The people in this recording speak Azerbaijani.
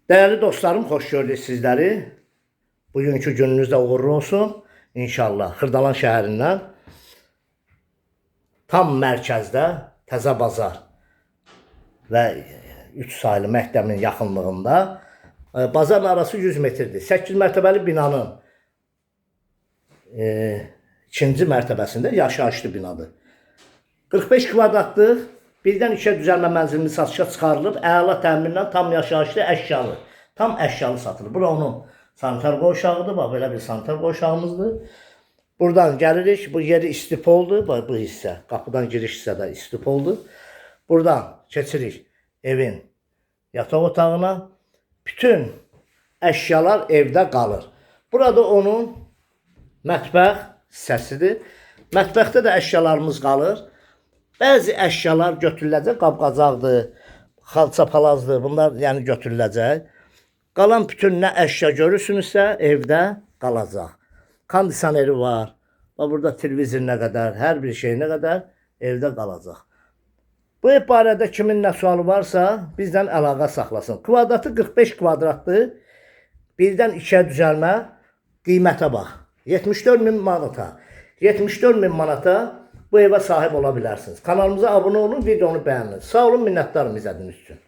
Değerli dostlarım, hoş gördük sizleri. Bugünkü gününüz də uğurlu olsun. İnşallah Xırdalan şəhərindən tam mərkəzdə Təzə Bazar və 3 saylı məktəbin yaxınlığında bazarın arası 100 metrdir. 8 mərtəbəli binanın ikinci mərtəbəsində yaşayışlı binadır. 45 kvadratlıq birdən işə düzəlmə mənzilini satışa çıxarılıb, əla təminlə tam yaşayışlı əşyalı, tam əşyalı satılır. Bura onun sanitar qoğuşağıdır, bax belə bir sanitar qoğuşağımızdır. Buradan gəlirik, bu yeri istipoldur, bax bu hissə, qapıdan giriş hissədə istipoldur. Buradan keçirik evin yataq otağına, bütün əşyalar evdə qalır. Burada onun mətbəx hissəsidir. Mətbəxdə də əşyalarımız qalır. Bəzi əşyalar götürüləcək, qab-qacaqdır, xalça palazdır, bunlar yəni götürüləcək. Qalan bütün nə əşya görürsünüzsə evdə qalacaq. Kondisioneri var, burada televizor nə qədər, hər bir şey nə qədər evdə qalacaq. Bu ev barədə kimin nə sualı varsa bizdən əlaqə saxlasın. Kvadratı 45 kvadratdır, birdən 2-yə düzəlmə, qiymətə bax. 74.000 manata. 74.000 manata bu evə sahib ola bilərsiniz. Kanalımıza abunə olun, videonu bəyənin. Sağ olun, minnətdarım izlədiyiniz üçün.